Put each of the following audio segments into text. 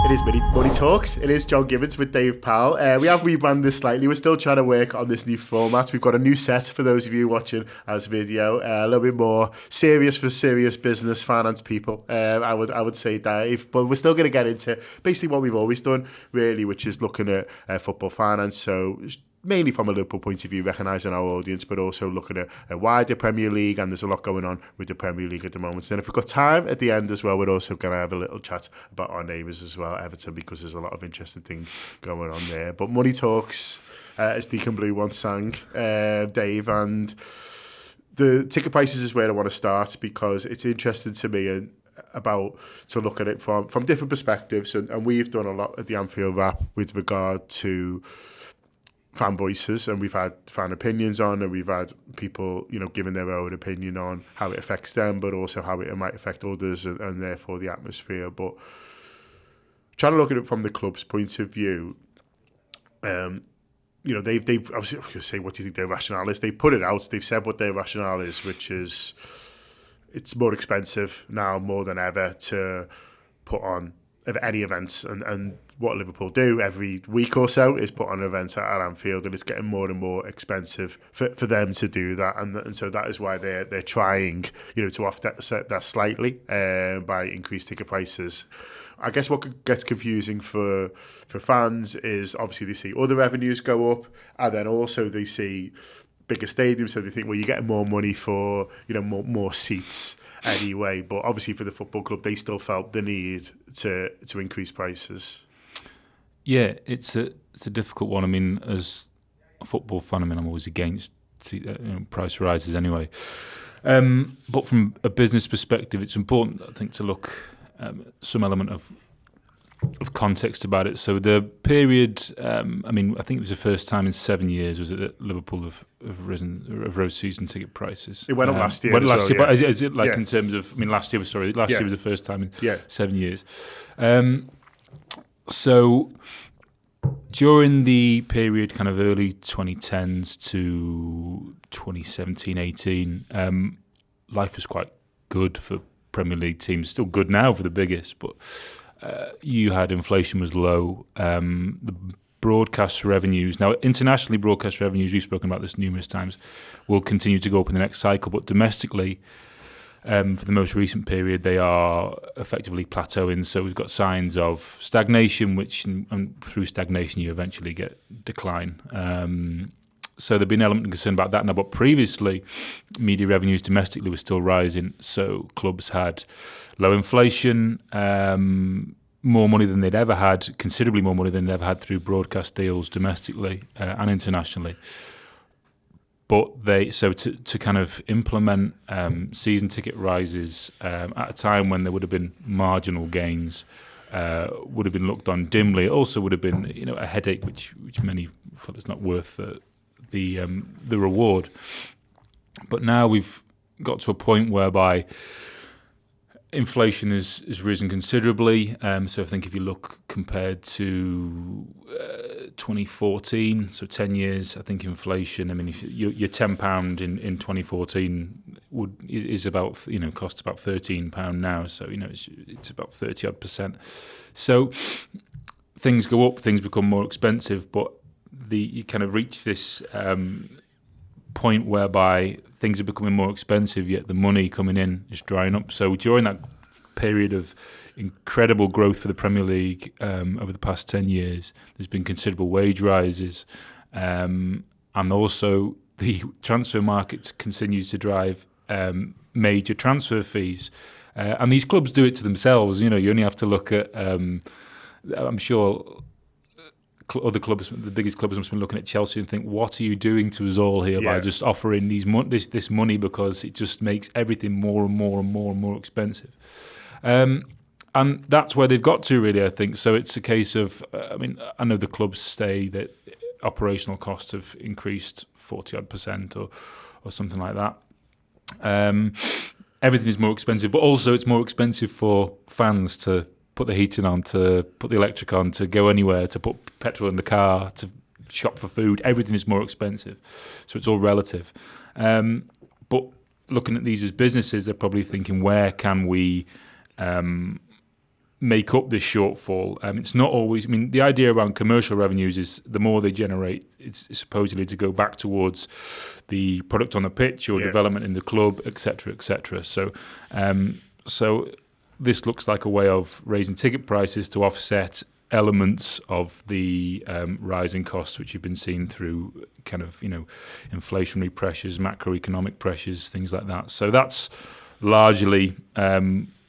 It is Money Talks. It is John Gibbons with Dave Powell. We have rebranded this slightly. We're still trying to work on this new format. We've got a new set for those of you watching as video. A little bit more serious for serious business, finance people. I would say, Dave. But we're still going to get into basically what we've always done, really, which is looking at football finance. So mainly from a Liverpool point of view, recognising our audience, but also looking at a wider Premier League, and there's a lot going on with the Premier League at the moment. So then if we've got time at the end as well, we're also going to have a little chat about our neighbours as well, Everton, because there's a lot of interesting things going on there. But Money Talks, as Deacon Blue once sang, Dave, and the ticket prices is where I want to start, because it's interesting to me and to look at it from different perspectives, and we've done a lot at the Anfield Wrap with regard to fan voices, and we've had fan opinions on, and we've had people, giving their own opinion on how it affects them, but also how it might affect others, and therefore the atmosphere. But trying to look at it from the club's point of view, they've obviously, I was going to say, what do you think their rationale is? They put it out. They've said what their rationale is, which is it's more expensive now more than ever to put on any events, and what Liverpool do every week or so is put on events at Anfield, and it's getting more and more expensive for them to do that, and so that is why they're trying to offset that slightly by increased ticket prices. I guess what gets confusing for fans is obviously they see other revenues go up, and then also they see bigger stadiums, so they think, well, you're getting more money for more seats anyway. But obviously for the football club, they still felt the need to increase prices. Yeah, it's a difficult one. I mean, as a football fan, I'm always against price rises anyway. But from a business perspective, it's important, I think, to look some element of context about it. So the period, I think it was the first time in 7 years, was it, that Liverpool have rose season ticket prices. It went up last year. But is it in terms of, last year was the first time in 7 years. So during the period kind of early 2010s to 2017-18, life was quite good for Premier League teams. Still good now for the biggest, but you had inflation was low. The broadcast revenues, now internationally broadcast revenues, we've spoken about this numerous times, will continue to go up in the next cycle, but domestically, for the most recent period, they are effectively plateauing. So we've got signs of stagnation, and through stagnation you eventually get decline. So there'd been an element of concern about that now, but previously media revenues domestically were still rising. So clubs had low inflation, more money than they'd ever had, considerably more money than they'd ever had through broadcast deals domestically and internationally. But to kind of implement season ticket rises at a time when there would have been marginal gains, would have been looked on dimly. It also would have been a headache which many felt it's not worth the reward. But now we've got to a point whereby inflation has risen considerably. So I think if you look compared to 2014, so 10 years, I think inflation, if your £10 in 2014 is about, costs about £13 now. So, it's about 30 odd %. So things go up, things become more expensive, but you kind of reach this point whereby things are becoming more expensive, yet the money coming in is drying up. So during that period of incredible growth for the Premier League over the past 10 years, there's been considerable wage rises, and also the transfer market continues to drive major transfer fees. And these clubs do it to themselves. You only have to look at, I'm sure other clubs, the biggest clubs, must have been looking at Chelsea and think, what are you doing to us all here by just offering this money, because it just makes everything more and more and more and more expensive. And that's where they've got to, really, I think. So it's a case of, I know the clubs say that operational costs have increased 40 odd % or something like that. Everything is more expensive, but also it's more expensive for fans to put the heating on, to put the electric on, to go anywhere, to put petrol in the car, to shop for food. Everything is more expensive. So it's all relative. But looking at these as businesses, they're probably thinking, where can we make up this shortfall. It's not always. I mean, the idea around commercial revenues is the more they generate, it's supposedly to go back towards the product on the pitch or development in the club, etc., etc. So this looks like a way of raising ticket prices to offset elements of the rising costs, which you've been seeing through kind of inflationary pressures, macroeconomic pressures, things like that. So that's largely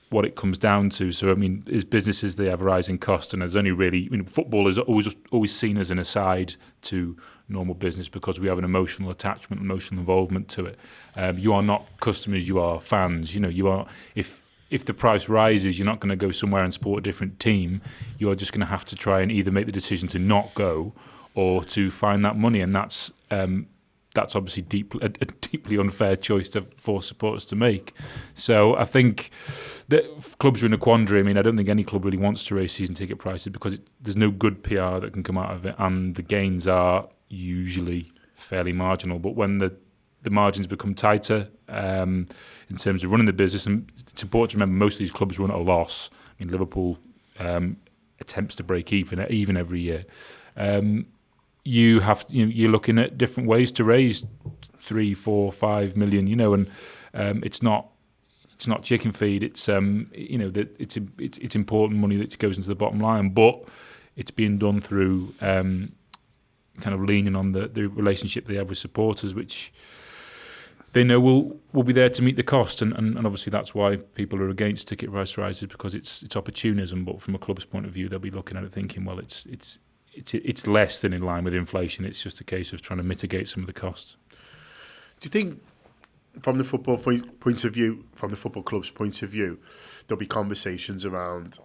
what it comes down to. So I mean, as businesses, they have rising costs, and there's only really football is always seen as an aside to normal business because we have an emotional attachment, emotional involvement to it. You are not customers, you are fans. You are if the price rises, you're not going to go somewhere and support a different team. You are just going to have to try and either make the decision to not go or to find that money, and that's obviously a deeply unfair choice for supporters to make. So I think that clubs are in a quandary. I mean, I don't think any club really wants to raise season ticket prices because there's no good PR that can come out of it, and the gains are usually fairly marginal. But when the margins become tighter in terms of running the business, and it's important to remember most of these clubs run at a loss. I mean, Liverpool attempts to break even every year. You're looking at different ways to raise 3, 4, 5 million, and it's not chicken feed. It's it's important money that goes into the bottom line, but it's being done through kind of leaning on the relationship they have with supporters, which they know will be there to meet the cost, and obviously that's why people are against ticket price rises, because it's opportunism. But from a club's point of view, they'll be looking at it thinking, well, it's less than in line with inflation. It's just a case of trying to mitigate some of the costs. Do you think, from the football point of view, from the football club's point of view, there'll be conversations around?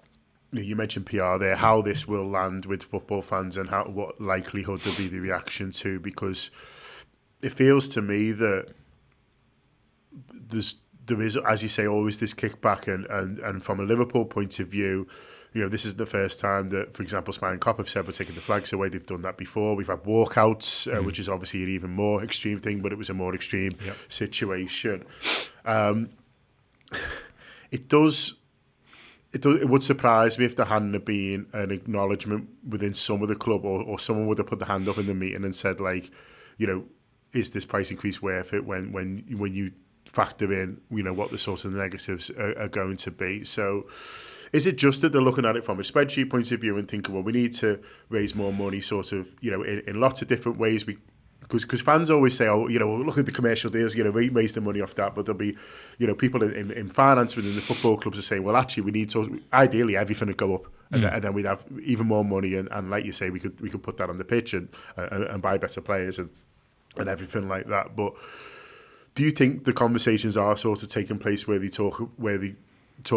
You mentioned PR there, how this will land with football fans and what likelihood there'll be the reaction to, because it feels to me that there is, as you say, always this kickback, and from a Liverpool point of view, this is the first time that, for example, Spine and Cop have said we're taking the flags away. They've done that before. We've had walkouts, which is obviously an even more extreme thing, but it was a more extreme situation. It would surprise me if there hadn't been an acknowledgement within some of the club, or someone would have put the hand up in the meeting and said, like, is this price increase worth it when you factor in, what the sorts of negatives are going to be. So is it just that they're looking at it from a spreadsheet point of view and thinking, well, we need to raise more money sort of, in lots of different ways? Because fans always say, look at the commercial deals, raise the money off that. But there'll be, people in finance within the football clubs are saying, well, actually, we need to, ideally, everything would go up. And then we'd have even more money. And like you say, we could put that on the pitch and buy better players and everything like that. But do you think the conversations are sort of taking place where they talk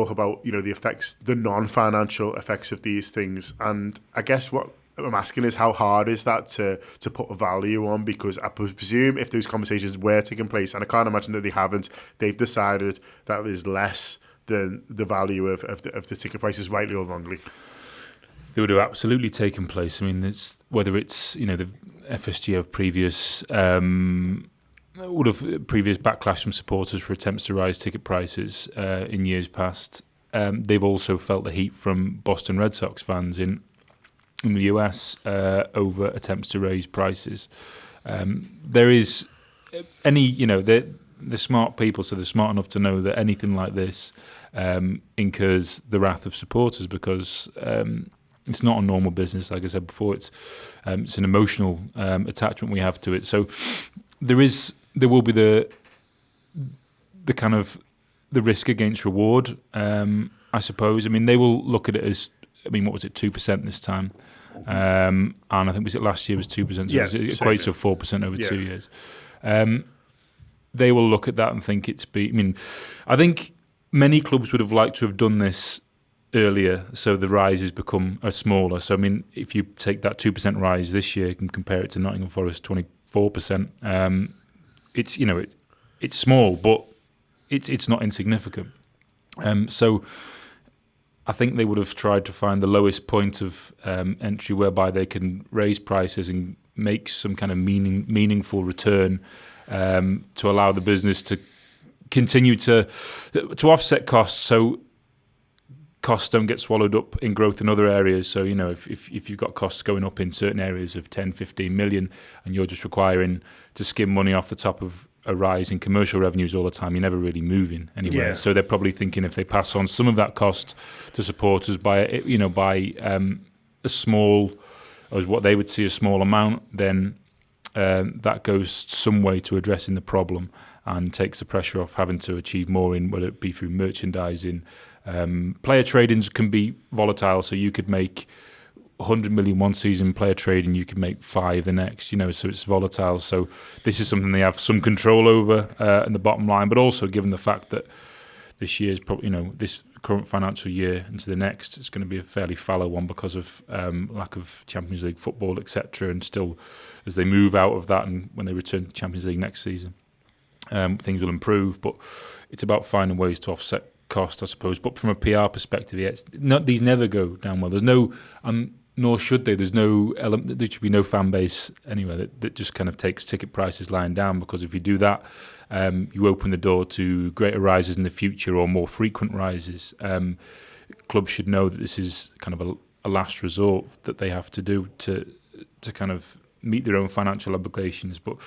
about, the effects, the non-financial effects of these things? And I guess what I'm asking is, how hard is that to put a value on? Because I presume if those conversations were taking place, and I can't imagine that they haven't, they've decided that there's less than the value of the ticket prices, rightly or wrongly. They would have absolutely taken place. I mean, whether it's the FSG of previous backlash from supporters for attempts to rise ticket prices in years past. They've also felt the heat from Boston Red Sox fans in the US over attempts to raise prices. There is they're smart people, so they're smart enough to know that anything like this incurs the wrath of supporters, because it's not a normal business. Like I said before, it's an emotional attachment we have to it. So there will be the kind of the risk against reward, I suppose. I mean, they will look at it as, what was it, 2% this time? And I think, was it last year was 2%? So it equates to 4% over 2 years. They will look at that and think I think many clubs would have liked to have done this earlier, so the rises become smaller. So, if you take that 2% rise this year and compare it to Nottingham Forest 24%, it's small, but it's not insignificant. So I think they would have tried to find the lowest point of entry whereby they can raise prices and make some kind of meaningful return to allow the business to continue to offset costs. So costs don't get swallowed up in growth in other areas. So, if you've got costs going up in certain areas of 10, 15 million and you're just requiring to skim money off the top of a rise in commercial revenues all the time, you're never really moving anywhere. Yeah. So they're probably thinking if they pass on some of that cost to supporters by a small, or what they would see a small amount, then that goes some way to addressing the problem and takes the pressure off having to achieve more in, whether it be through merchandising. Player tradings can be volatile, so you could make 100 million one season player trading, you could make 5 the next, so it's volatile. So this is something they have some control over in the bottom line, but also given the fact that this year's probably, this current financial year into the next, it's going to be a fairly fallow one because of lack of Champions League football, etc. And still, as they move out of that and when they return to Champions League next season, things will improve. But it's about finding ways to offset cost, I suppose. But from a PR perspective, these never go down well. There's no, nor should they. There's no element. There should be no fan base anyway that just kind of takes ticket prices lying down, because if you do that, you open the door to greater rises in the future or more frequent rises. Clubs should know that this is kind of a last resort that they have to do to kind of meet their own financial obligations. But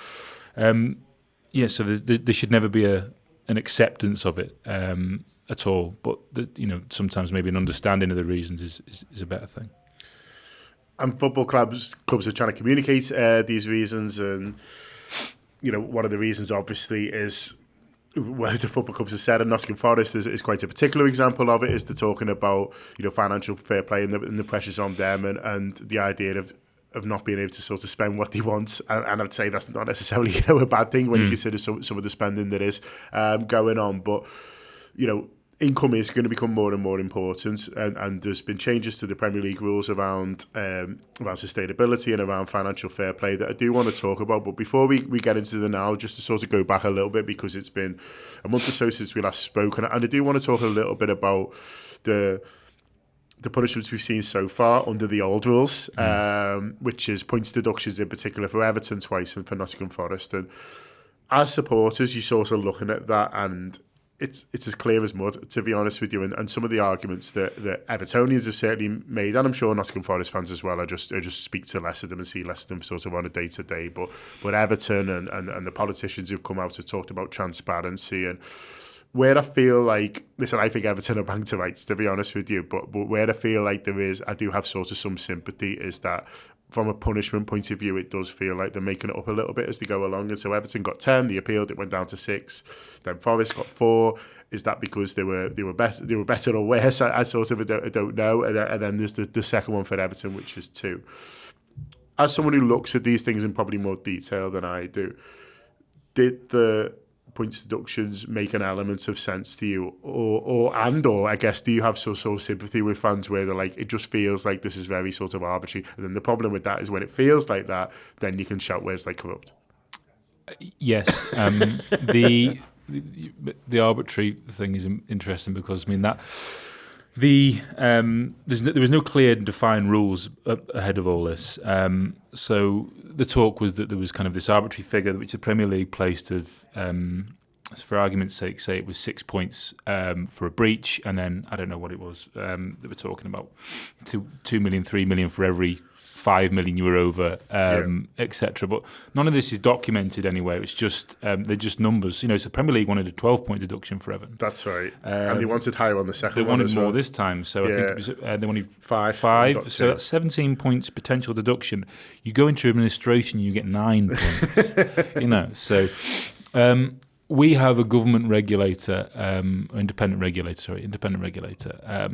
so there should never be an acceptance of it at all. But sometimes maybe an understanding of the reasons is a better thing. And football clubs are trying to communicate these reasons, and one of the reasons obviously is where the football clubs have said, and Nottingham Forest is quite a particular example of it, is they're talking about financial fair play and the pressures on them, and the idea of not being able to sort of spend what they want, and I'd say that's not necessarily a bad thing when you consider some of the spending that is going on, but income is going to become more and more important, and there's been changes to the Premier League rules around sustainability and around financial fair play that I do want to talk about. But before we get into the now, just to sort of go back a little bit, because it's been a month or so since we last spoke, and I do want to talk a little bit about the punishments we've seen so far under the old rules, which is points deductions in particular for Everton twice and for Nottingham Forest. And as supporters, you're sort of looking at that, and it's as clear as mud, to be honest with you. And some of the arguments that Evertonians have certainly made, and I'm sure Nottingham Forest fans as well, I just speak to less of them and see less of them sort of on a day-to-day. But Everton and the politicians who've come out have talked about transparency, and where I feel like, listen, I think Everton are bang to rights, to be honest with you, but where I feel like I do have sort of some sympathy, is that from a punishment point of view, it does feel like they're making it up a little bit as they go along. And so Everton got 10, they appealed, it went down to 6. Then Forest got 4. Is that because they were better or worse? I sort of don't know. And then there's the second one for Everton, which is 2. As someone who looks at these things in probably more detail than I do, did the points deductions make an element of sense to you, or I guess, do you have sort of sympathy with fans where they're like, it just feels like this is very sort of arbitrary? And then the problem with that is when it feels like that, then you can shout, where's they corrupt? Yes, the arbitrary thing is interesting, because that there was no clear and defined rules ahead of all this. So the talk was that there was kind of this arbitrary figure which the Premier League placed of, for argument's sake, say it was 6 points for a breach, and then I don't know what it was that we're talking about, 2 million, 3 million for every 5 million you were over, etc. But none of this is documented anywhere. It's just they're just numbers. So the Premier League wanted a 12-point deduction for Everton. That's right, and they wanted higher on the second one. They wanted more this time, so I think it was, they wanted 5. So that's 17 points potential deduction. You go into administration, you get 9 points. So we have a government regulator, independent regulator.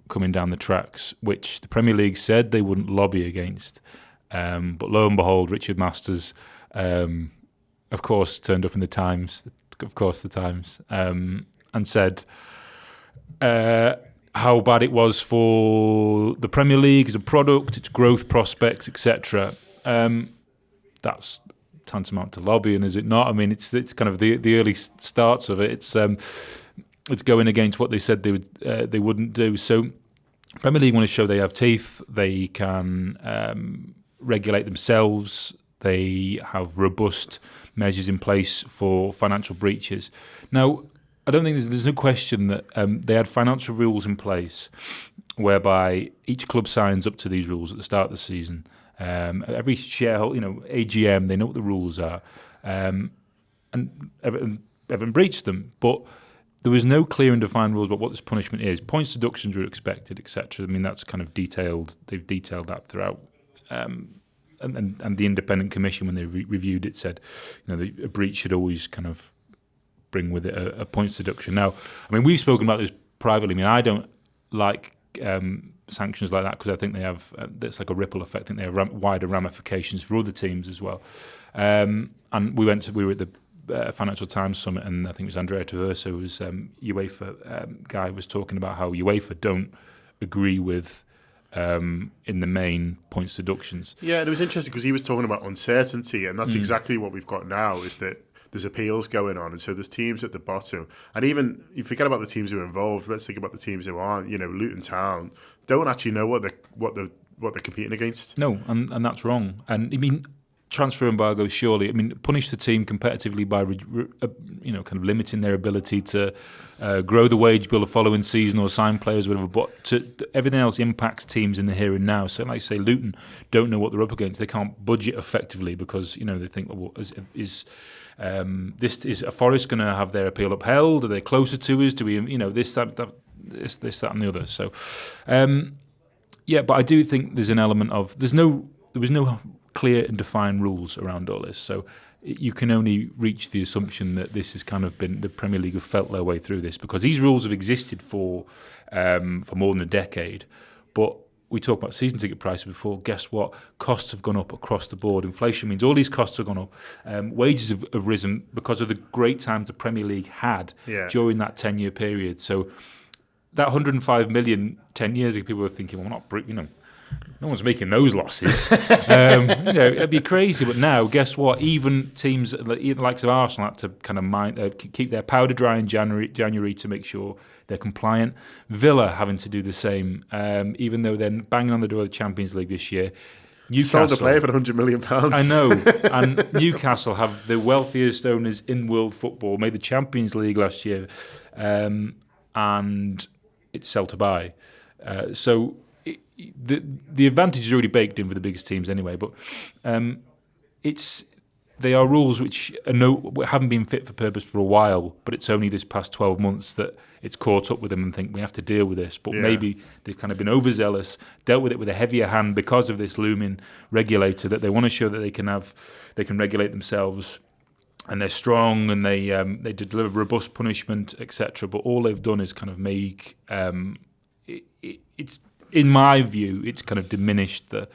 Coming down the tracks, which the Premier League said they wouldn't lobby against. But lo and behold, Richard Masters, of course, turned up in the Times, and said how bad it was for the Premier League as a product, its growth prospects, etc. That's tantamount to lobbying, is it not? I mean, it's kind of the early starts of it. It's going against what they said they wouldn't do. So Premier League want to show they have teeth. They can regulate themselves. They have robust measures in place for financial breaches. Now, I don't think there's no question that they had financial rules in place whereby each club signs up to these rules at the start of the season. Every shareholder, AGM, they know what the rules are, and Everton breached them. But there was no clear and defined rules about what this punishment is. Points deductions were expected, etc. I mean, that's kind of detailed. They've detailed that throughout. And the independent commission, when they reviewed it, said, a breach should always kind of bring with it a points deduction. Now, I mean, we've spoken about this privately. I mean, I don't like sanctions like that because I think they have it's like a ripple effect. I think they have wider ramifications for other teams as well. And we were at the Financial Times Summit, and I think it was Andrea Traverso, who was UEFA guy, was talking about how UEFA don't agree with, in the main, points deductions. Yeah, and it was interesting because he was talking about uncertainty, and that's exactly what we've got now, is that there's appeals going on, and so there's teams at the bottom. And even, you forget about the teams who are involved, let's think about the teams who aren't. Luton Town don't actually know what they're competing against. No, and that's wrong. And I mean, transfer embargo, surely, punish the team competitively by kind of limiting their ability to grow the wage bill the following season or sign players, whatever. But everything else impacts teams in the here and now. So, like I say, Luton don't know what they're up against. They can't budget effectively because they think, is Forest going to have their appeal upheld? Are they closer to us? Do we, this, that, and the other? So, but I do think there's an element of there was no clear and defined rules around all this. So you can only reach the assumption that this has kind of been, the Premier League have felt their way through this, because these rules have existed for more than a decade. But we talked about season ticket prices before. Guess what? Costs have gone up across the board. Inflation means all these costs have gone up. Wages have risen because of the great times the Premier League had during that 10-year period. So that 105 million 10 years ago, people were thinking, well, no one's making those losses. It'd be crazy. But now, guess what? Even teams like the likes of Arsenal had to kind of keep their powder dry in January to make sure they're compliant. Villa having to do the same, even though they're banging on the door of the Champions League this year. Newcastle sold a player for £100 million. I know. And Newcastle have the wealthiest owners in world football, made the Champions League last year, and it's sell to buy. So the advantage is already baked in for the biggest teams anyway, but they are rules which haven't been fit for purpose for a while, but it's only this past 12 months that it's caught up with them and think we have to deal with this. But maybe they've kind of been overzealous, dealt with it with a heavier hand because of this looming regulator, that they want to show that they can regulate themselves and they're strong and they deliver robust punishment, etc. But all they've done is kind of make it's, in my view, it's kind of diminished the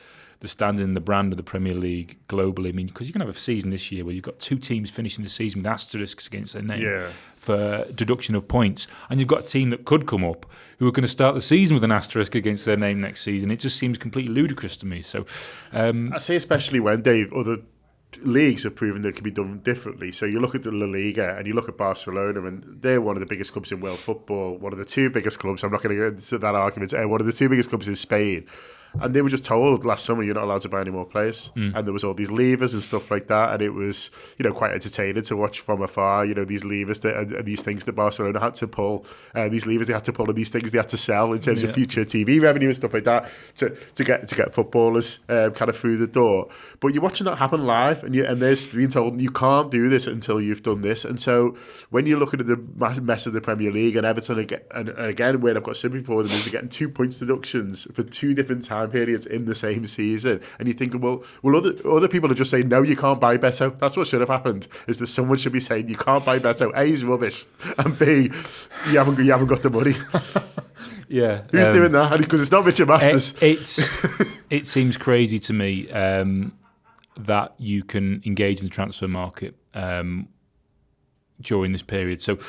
standing, the brand of the Premier League globally. I mean, because you can have a season this year where you've got two teams finishing the season with asterisks against their name for deduction of points, and you've got a team that could come up who are going to start the season with an asterisk against their name next season. It just seems completely ludicrous to me. So, I say especially when, Dave, other leagues have proven that it can be done differently. So you look at the La Liga and you look at Barcelona, and they're one of the biggest clubs in world football, one of the two biggest clubs. I'm not going to get into that argument. One of the two biggest clubs in Spain. And they were just told last summer, you're not allowed to buy any more players. And there was all these levers and stuff like that. And it was, quite entertaining to watch from afar, these levers and these things that Barcelona had to pull, these levers they had to pull, and these things they had to sell in terms of future TV revenue and stuff like that to get footballers kind of through the door. But you're watching that happen live, and they're being told you can't do this until you've done this. And so when you're looking at the mess of the Premier League, and Everton and again, where I've got sympathy for them, is they're getting 2 points deductions for two different time periods in the same season, and you think, well, other people are just saying, no, you can't buy Beto. That's what should have happened. Is that someone should be saying you can't buy Beto? A, he's rubbish, and B, you haven't got the money. Yeah, who's doing that? Because it's not Richard Masters. It seems crazy to me that you can engage in the transfer market during this period. So.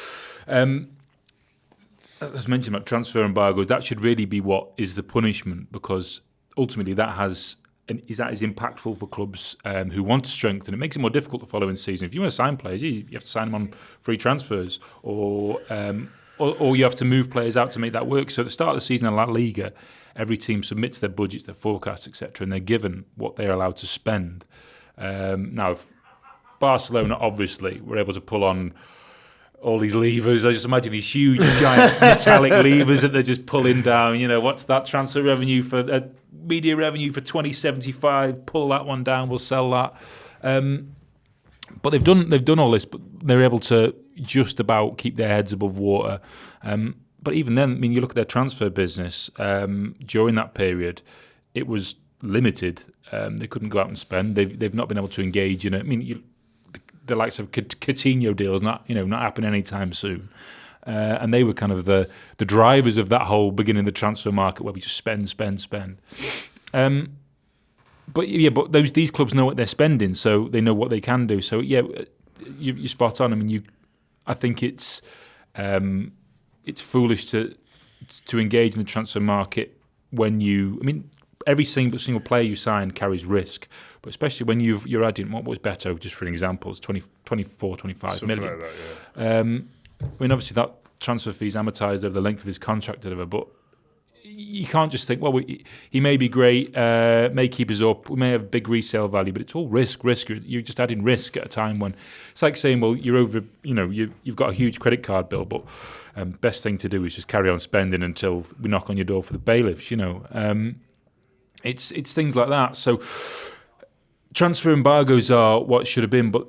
As mentioned about transfer embargo, that should really be what is the punishment, because ultimately that is impactful for clubs who want to strengthen. It makes it more difficult the following season. If you want to sign players, you have to sign them on free transfers, or you have to move players out to make that work. So at the start of the season in La Liga, every team submits their budgets, their forecasts, etc., and they're given what they're allowed to spend. Now, if Barcelona obviously were able to pull on all these levers. I just imagine these huge, giant metallic levers that they're just pulling down. What's that transfer revenue for media revenue for 2075? Pull that one down. We'll sell that. But they've done all this, but they're able to just about keep their heads above water. But even then, you look at their transfer business during that period, it was limited. They couldn't go out and spend. They've not been able to engage in it. The likes of Coutinho deals not happen anytime soon, and they were kind of the drivers of that whole beginning of the transfer market where we just spend. But these clubs know what they're spending, so they know what they can do. So you're spot on. I think it's foolish to engage in the transfer market when every single player you sign carries risk, but especially when you're adding, what was Beto, just for an example, it's 24, 25 Something million. like that, yeah. Obviously that transfer fee is amortised over the length of his contract, or whatever, but you can't just think, well, he may be great, may keep us up, we may have big resale value, but it's all risk. You're just adding risk at a time when it's like saying, well, you're over, you've got a huge credit card bill, but best thing to do is just carry on spending until we knock on your door for the bailiffs. It's things like that. So transfer embargoes are what should have been, but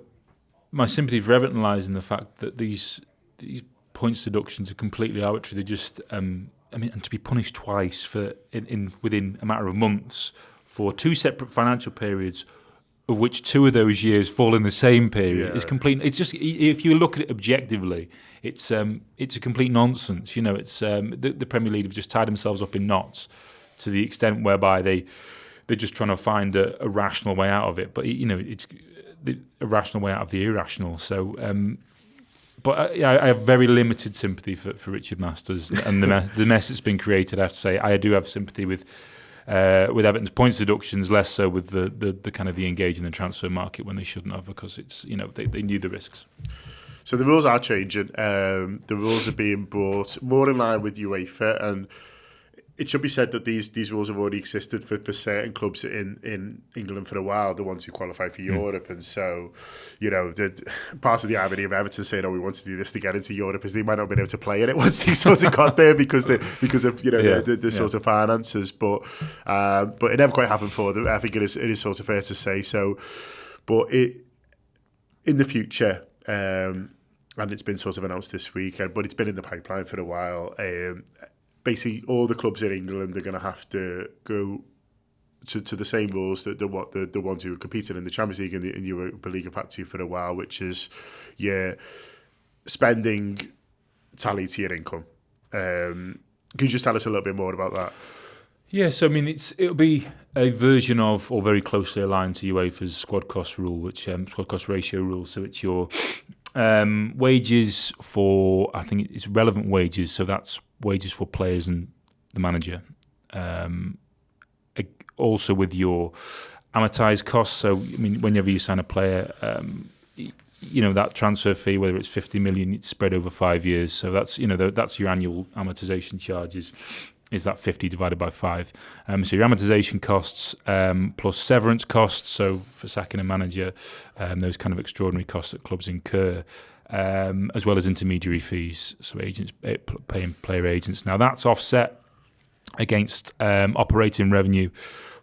my sympathy for Everton lies in the fact that these points deductions are completely arbitrary. They just, and to be punished twice within a matter of months for two separate financial periods, of which two of those years fall in the same period, is complete. It's just, if you look at it objectively, it's a complete nonsense. It's the Premier League have just tied themselves up in knots to the extent whereby they're just trying to find a rational way out of it. But it's a rational way out of the irrational. So, but I have very limited sympathy for Richard Masters and the mess that's been created. I have to say, I do have sympathy with Everton's points deductions, less so with the kind of the engage in the transfer market when they shouldn't have, because it's they knew the risks. So the rules are changing. The rules are being brought more in line with UEFA, and it should be said that these rules have already existed for certain clubs in England for a while, the ones who qualify for Europe. And so, part of the irony of Everton saying, we want to do this to get into Europe is they might not have been able to play in it once they sort of got there because of the sort of finances. But it never quite happened for them. I think it is sort of fair to say so. But in the future, and it's been sort of announced this week, but it's been in the pipeline for a while. Basically, all the clubs in England are going to have to go to the same rules that the ones who are competing in the Champions League and the Europa League have had to for a while, which is spending tally to your income. Could you just tell us a little bit more about that? Yes, it'll be a version of, or very closely aligned to UEFA's squad cost rule, which squad cost ratio rule. So it's your wages for, I think it's relevant wages, so that's wages for players and the manager. Also with your amortised costs, so whenever you sign a player, that transfer fee, whether it's 50 million, it's spread over 5 years, so that's that's your annual amortisation charges. Is that 50 divided by 5? So your amortisation costs plus severance costs, so for sacking a manager, those kind of extraordinary costs that clubs incur, as well as intermediary fees, so agents paying player agents. Now that's offset against operating revenue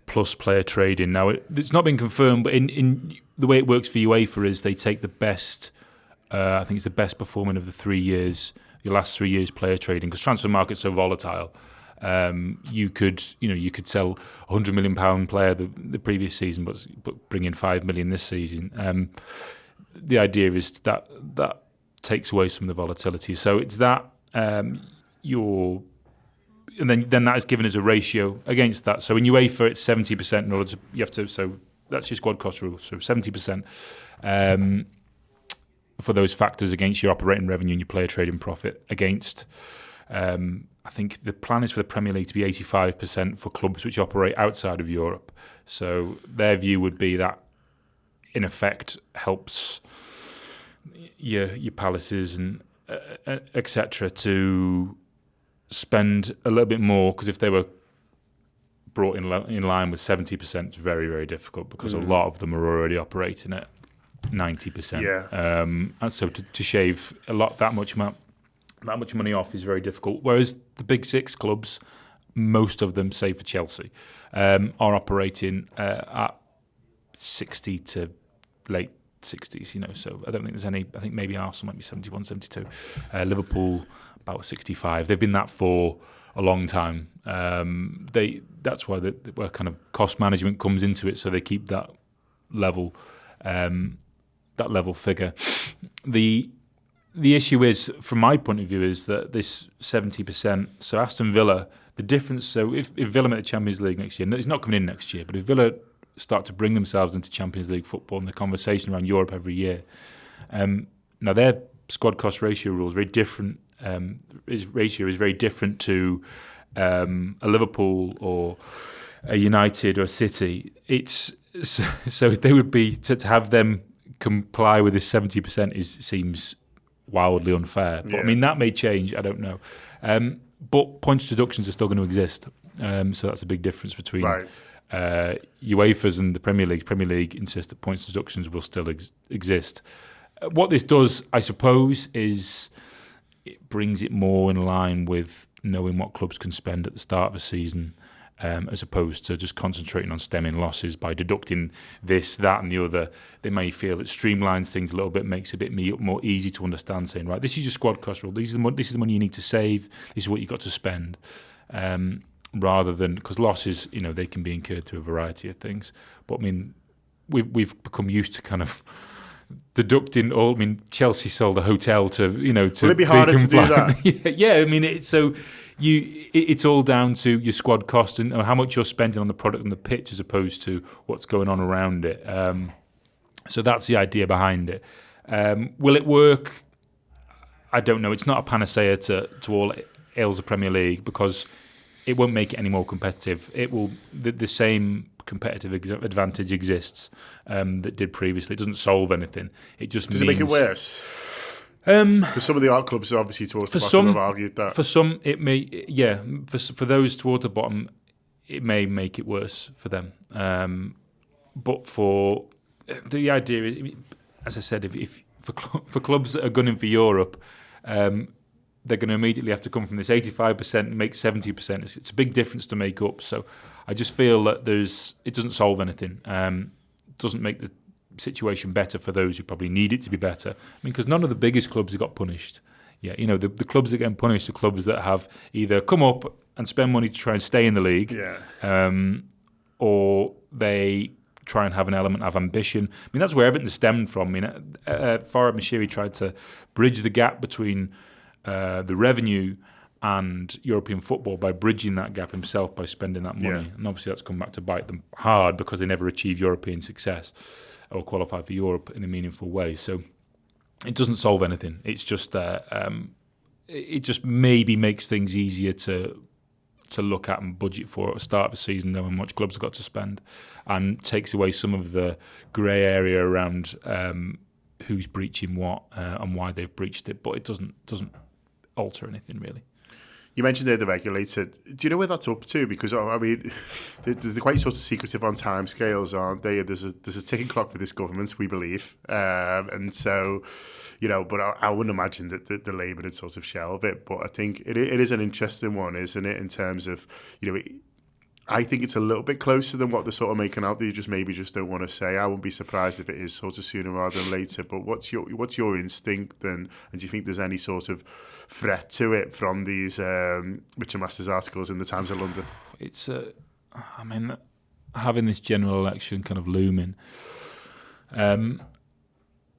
plus player trading. Now it's not been confirmed, but in the way it works for UEFA is they take the best, I think it's the best performing of the 3 years, your last 3 years player trading, because transfer market's so volatile. You could sell £100 million player the previous season, but bring in 5 million this season. The idea is that takes away some of the volatility. So it's that and then that is given as a ratio against that. So in UEFA it's 70% in order to so that's your squad cost rule. So 70% for those factors against your operating revenue and your player trading profit against. I think the plan is for the Premier League to be 85% for clubs which operate outside of Europe. So their view would be that, in effect, helps your Palaces and etc. to spend a little bit more, because if they were brought in line with 70%, it's very, very difficult because a lot of them are already operating at 90%. Yeah. And so to shave that much money off is very difficult. Whereas the big six clubs, most of them, save for Chelsea, are operating at 60 to late 60s, so I don't think there's any. I think maybe Arsenal might be 71, 72. Liverpool about 65. They've been that for a long time. That's why where kind of cost management comes into it, so they keep that level figure. The issue is, from my point of view, is that this 70%. So Aston Villa, the difference. So if Villa make the Champions League next year, it's not coming in next year, but if Villa start to bring themselves into Champions League football and the conversation around Europe every year, now their squad cost ratio rule is very different. Ratio is very different to a Liverpool or a United or a City. It's so they would be to have them comply with this 70% seems wildly unfair. But I mean, that may change. I don't know. But points deductions are still going to exist. So that's a big difference between UEFA's and the Premier League. Premier League insists that points deductions will still exist. What this does, I suppose, is it brings it more in line with knowing what clubs can spend at the start of a season, as opposed to just concentrating on stemming losses by deducting this, that and the other. They may feel it streamlines things a little bit, makes it a bit more easy to understand, saying, right, this is your squad cost rule, this is the money you need to save, this is what you've got to spend, rather than, because losses, they can be incurred through a variety of things. But I mean, we've become used to kind of deducting all. I mean, Chelsea sold a hotel to to. Will it be harder to do that? Yeah. I mean, it's all down to your squad cost and how much you're spending on the product and the pitch, as opposed to what's going on around it. So that's the idea behind it. Will it work? I don't know. It's not a panacea to all ills of Premier League, because it won't make it any more competitive. It will the same competitive advantage exists that did previously. It doesn't solve anything. It just does it make it worse? Because some of the art clubs, obviously towards the bottom, have argued that. For some, it may. Yeah, for those towards the bottom, it may make it worse for them. But for the idea, as I said, if for clubs that are gunning for Europe, they're going to immediately have to come from this 85% and make 70%. It's a big difference to make up. So I just feel that it doesn't solve anything. It doesn't make the situation better for those who probably need it to be better. I mean, because none of the biggest clubs have got punished. Yeah, the clubs that get punished are clubs that have either come up and spend money to try and stay in the league, or they try and have an element of ambition. I mean, that's where everything stemmed from. I mean, Farhad Moshiri tried to bridge the gap between the revenue and European football by bridging that gap himself by spending that money. And obviously that's come back to bite them hard, because they never achieved European success or qualify for Europe in a meaningful way. So it doesn't solve anything. It's just it just maybe makes things easier to look at and budget for at the start of the season, knowing how much clubs have got to spend, and takes away some of the grey area around who's breaching what and why they've breached it. But it doesn't alter anything really. You mentioned the regulator. Do you know where that's up to? Because I mean, they're quite sort of secretive on timescales, aren't they? There's a ticking clock for this government, we believe, and so But I wouldn't imagine that the Labour would sort of shelve it. But I think it is an interesting one, isn't it? In terms of I think it's a little bit closer than what they're sort of making out. They maybe just don't want to say. I wouldn't be surprised if it is sort of sooner rather than later. But what's your instinct and do you think there's any sort of threat to it from these Richard Masters articles in the Times of London? It's I mean, having this general election kind of looming,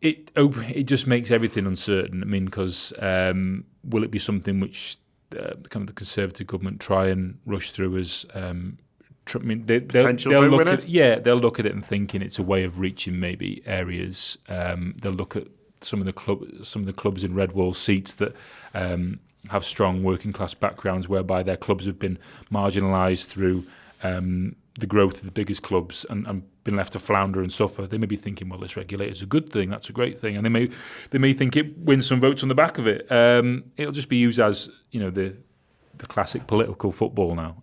it just makes everything uncertain. I mean, because will it be something which kind of the Conservative government try and rush through as potential they'll vote winner? They'll look at it and thinking it's a way of reaching maybe areas. They'll look at some of the clubs in red wall seats that have strong working class backgrounds, whereby their clubs have been marginalised through the growth of the biggest clubs and been left to flounder and suffer. They may be thinking, well, this regulator is a good thing, that's a great thing, and they may think it wins some votes on the back of it. It'll just be used as the classic political football now,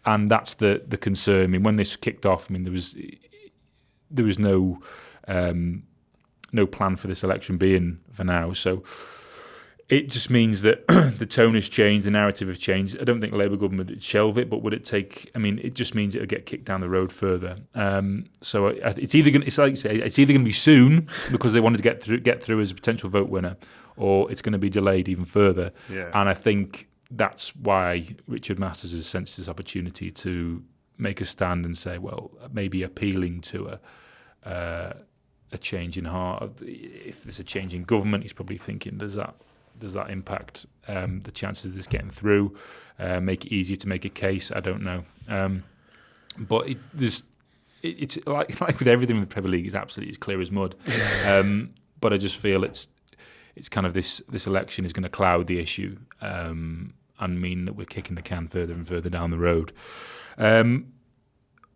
and that's the concern. I mean, when this kicked off, I mean there was no no plan for this election being for now. So it just means that the tone has changed, the narrative has changed. I don't think the Labour government would shelve it, but would it take? I mean, it just means it'll get kicked down the road further. So it's either going. It's like you say, it's either going to be soon because they wanted to get through as a potential vote winner, or it's going to be delayed even further. Yeah. And I think that's why Richard Masters has sensed this opportunity to make a stand and say, well, maybe appealing to a change in heart. If there's a change in government, he's probably thinking, does that impact the chances of this getting through? Make it easier to make a case? I don't know. But it's like with everything in the Premier League, it's absolutely as clear as mud. But I just feel it's kind of this election is going to cloud the issue and mean that we're kicking the can further and further down the road.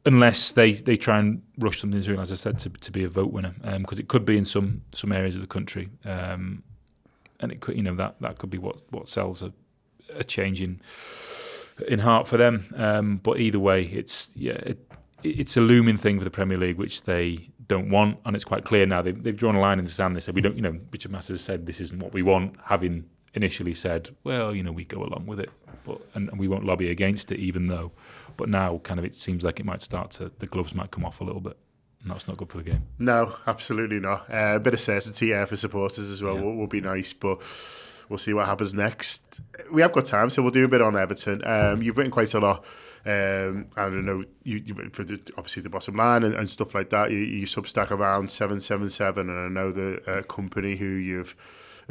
Unless they try and rush something through, as I said, to be a vote winner, because it could be in some areas of the country. And it could, that could be what sells a change in heart for them. But either way, it's a looming thing for the Premier League, which they don't want, and it's quite clear now. They've drawn a line in the sand. They said we don't. Richard Masters said this isn't what we want, having initially said, well, we go along with it, and we won't lobby against it, even though. But now, kind of, it seems like it might the gloves might come off a little bit. And that's not good for the game. No, absolutely not. A bit of certainty for supporters as well will be nice, but we'll see what happens next. We have got time, so we'll do a bit on Everton. You've written quite a lot. I don't know, you for obviously the bottom line and stuff like that. You Substack around 777, and I know the company who you've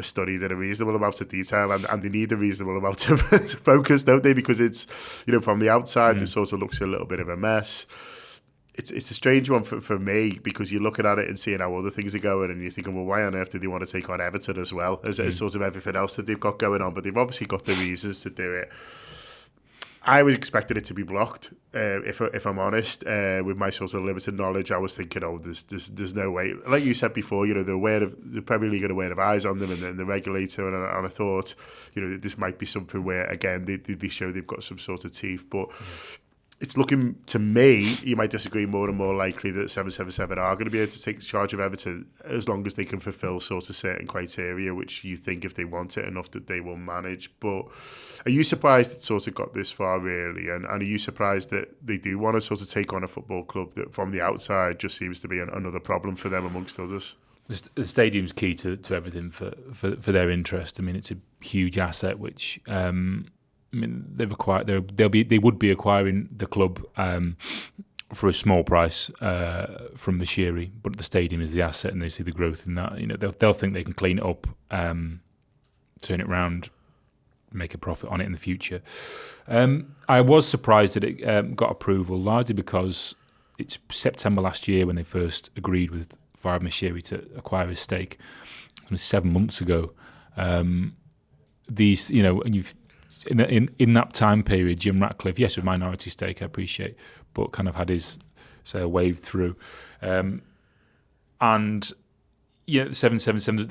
studied in a reasonable amount of detail, and they need a reasonable amount of focus, don't they? Because it's, from the outside, it sort of looks a little bit of a mess. It's a strange one for me, because you're looking at it and seeing how other things are going, and you're thinking, well, why on earth do they want to take on Everton as well as sort of everything else that they've got going on? But they've obviously got the reasons to do it. I was expecting it to be blocked, if I'm honest. With my sort of limited knowledge, I was thinking, there's no way. Like you said before, the Premier League are aware of eyes on them, and the regulator, and I thought, this might be something where, again, they show they've got some sort of teeth, but. It's looking, to me, you might disagree, more and more likely that 777 are going to be able to take charge of Everton as long as they can fulfil sort of certain criteria, which you think, if they want it enough, that they will manage. But are you surprised it sort of got this far, really? And are you surprised that they do want to sort of take on a football club that from the outside just seems to be another problem for them amongst others? The stadium's key to everything for their interest. I mean, it's a huge asset, which... they've acquired. They would be acquiring the club for a small price from Mashiri, but the stadium is the asset, and they see the growth in that. They'll think they can clean it up, turn it round, make a profit on it in the future. I was surprised that it got approval, largely because it's September last year when they first agreed with Farhad Mashiri to acquire his stake. It was 7 months ago. And you've. In that time period, Jim Ratcliffe, yes, with minority stake, I appreciate, but kind of had his sale waved through. And 777,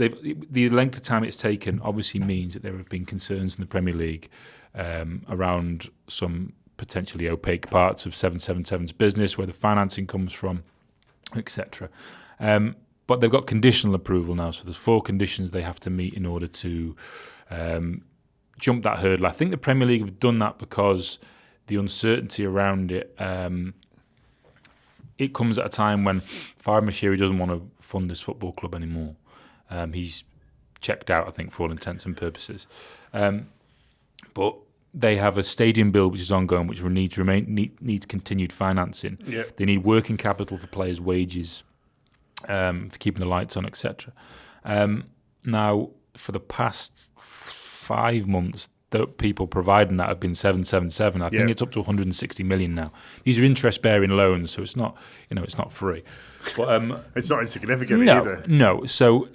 the length of time it's taken obviously means that there have been concerns in the Premier League around some potentially opaque parts of 777's business, where the financing comes from, etc. But they've got conditional approval now, so there's 4 conditions they have to meet in order to jump that hurdle. I think the Premier League have done that because the uncertainty around it, it comes at a time when Farhad Mashiri doesn't want to fund this football club anymore. He's checked out, I think, for all intents and purposes. But they have a stadium build which is ongoing, which needs continued financing. Yeah. They need working capital for players' wages, for keeping the lights on, etc. Now, for the past 5 months, the people providing that have been 777. I think it's up to 160 million now. These are interest-bearing loans, so it's not, it's not free. But it's not insignificant either. No. So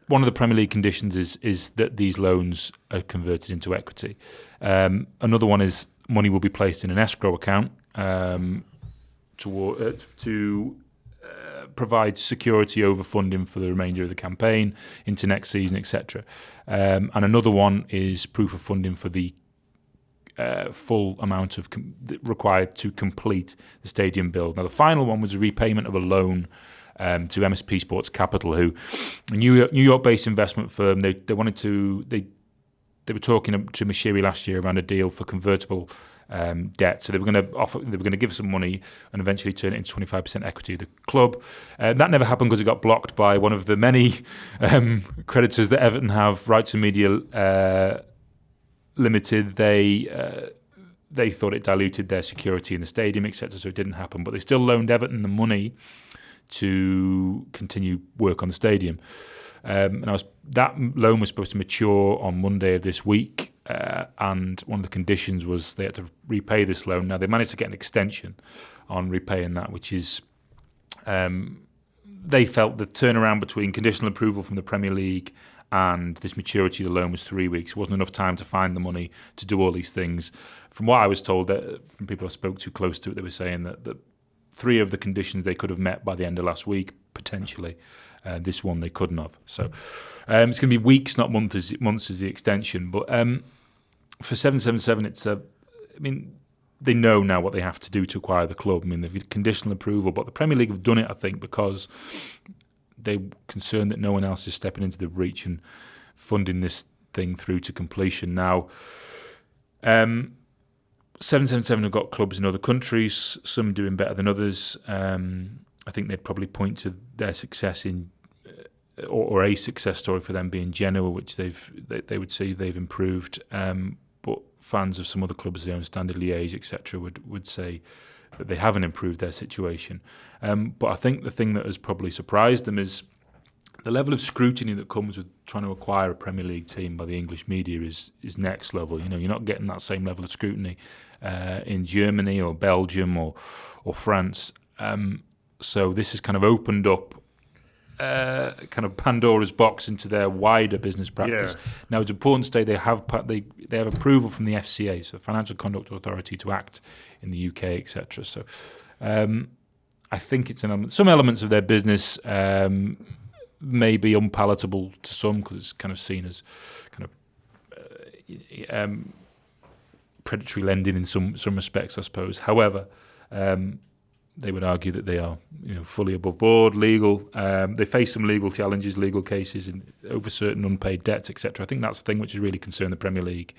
one of the Premier League conditions is that these loans are converted into equity. Another one is money will be placed in an escrow account to provide security over funding for the remainder of the campaign into next season, etc. And another one is proof of funding for the full amount required to complete the stadium build. Now, the final one was a repayment of a loan to MSP Sports Capital, who a New York-based investment firm. They were talking to Mashiri last year around a deal for convertible debt. So they were going to give some money and eventually turn it into 25% equity of the club. That never happened because it got blocked by one of the many creditors that Everton have, Rights and Media Limited. They thought it diluted their security in the stadium, etc. So it didn't happen. But they still loaned Everton the money to continue work on the stadium. That loan was supposed to mature on Monday of this week, and one of the conditions was they had to repay this loan. Now, they managed to get an extension on repaying that, which is they felt the turnaround between conditional approval from the Premier League and this maturity of the loan was 3 weeks. It wasn't enough time to find the money to do all these things. From what I was told, from people I spoke to close to it, they were saying that 3 of the conditions they could have met by the end of last week, potentially. This one they couldn't have. So it's going to be weeks, not months as the extension. But for 777, they know now what they have to do to acquire the club. They've conditional approval, but the Premier League have done it, I think, because they're concerned that no one else is stepping into the breach and funding this thing through to completion. Now, 777 have got clubs in other countries, some doing better than others. I think they'd probably point to their success in, or a success story for them being Genoa, which they would say they've improved. But fans of some other clubs, their own Standard Liège, etc., would say that they haven't improved their situation. But I think the thing that has probably surprised them is the level of scrutiny that comes with trying to acquire a Premier League team by the English media is next level. You're not getting that same level of scrutiny in Germany or Belgium or France. So this has kind of opened up kind of Pandora's box into their wider business practice. Yeah. Now, it's important to say they have approval from the FCA, so Financial Conduct Authority, to act in the UK, etc. So I think it's some elements of their business may be unpalatable to some because it's kind of seen as kind of predatory lending in some respects, I suppose. However, they would argue that they are fully above board, legal. They face some legal challenges, legal cases over certain unpaid debts, etc. I think that's the thing which has really concerned the Premier League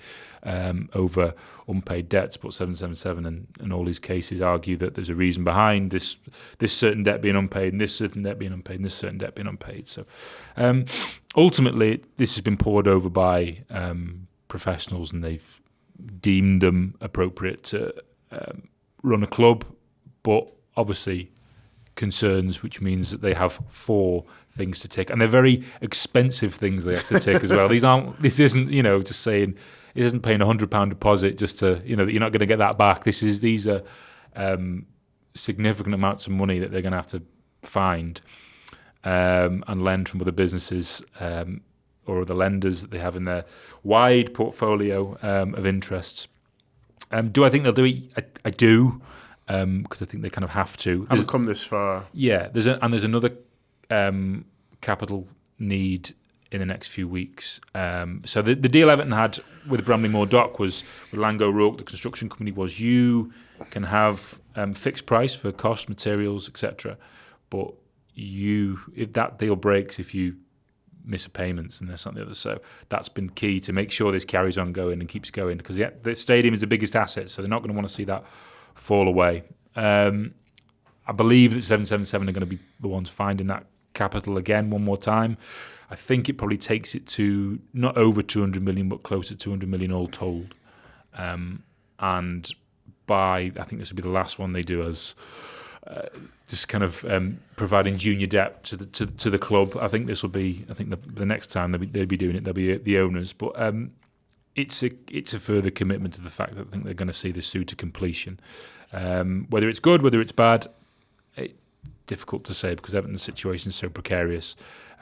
over unpaid debts. But 777 and all these cases argue that there's a reason behind this certain debt being unpaid, and this certain debt being unpaid, and this certain debt being unpaid. So ultimately, this has been poured over by professionals, and they've deemed them appropriate to run a club, but obviously concerns, which means that they have 4 things to tick, and they're very expensive things they have to tick as well. This isn't just saying it isn't paying £100 deposit just to that you're not going to get that back. These are significant amounts of money that they're going to have to find and lend from other businesses or other lenders that they have in their wide portfolio of interests. Do I think they'll do it? I do. Because I think they kind of have to. I've come this far. Yeah, there's another capital need in the next few weeks. So the deal Everton had with Bramley Moore Dock was with Lango Rourke, the construction company, was you can have fixed price for cost, materials, etc. But if that deal breaks, if you miss a payments and this and the other. So that's been key to make sure this carries on going and keeps going, because the stadium is the biggest asset, so they're not going to want to see that fall away. I believe that 777 are going to be the ones finding that capital again one more time. I think it probably takes it to not over 200 million, but closer to 200 million all told. And I think this will be the last one they do as just kind of providing junior debt to the club. I think this will be. I think the next time they'll be doing it, they'll be the owners, but. It's a further commitment to the fact that I think they're going to see this through to completion. Whether it's good, whether it's bad, it's difficult to say because Everton's situation is so precarious.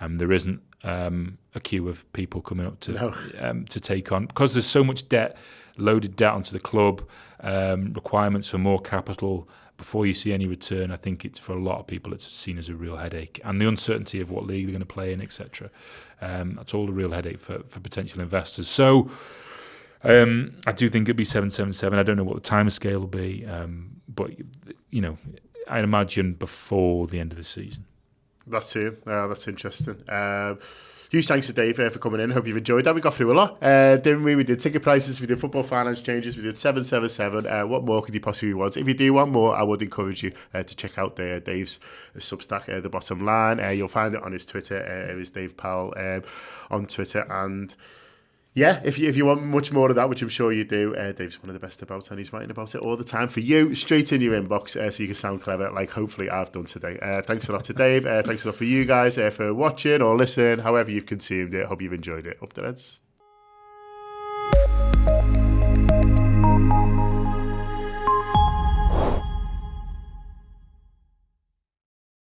There isn't a queue of people coming up to take on, because there's so much debt, loaded debt onto the club, requirements for more capital before you see any return. I think it's, for a lot of people, it's seen as a real headache, and the uncertainty of what league they're going to play in, etc. That's all a real headache for potential investors. So I do think it'd be 777. I don't know what the timescale will be, but I'd imagine before the end of the season. That's it. That's interesting. Huge thanks to Dave for coming in. Hope you've enjoyed that. We got through a lot, didn't we? We did ticket prices, we did football finance changes, we did 777. What more could you possibly want? If you do want more, I would encourage you to check out Dave's Substack, The Bottom Line. You'll find it on his Twitter. It is Dave Powell on Twitter. And yeah, if you want much more of that, which I'm sure you do, Dave's one of the best about, and he's writing about it all the time for you, straight in your inbox, so you can sound clever, like hopefully I've done today. Thanks a lot to Dave. Thanks a lot for you guys for watching or listening, however you've consumed it. Hope you've enjoyed it. Up the Reds.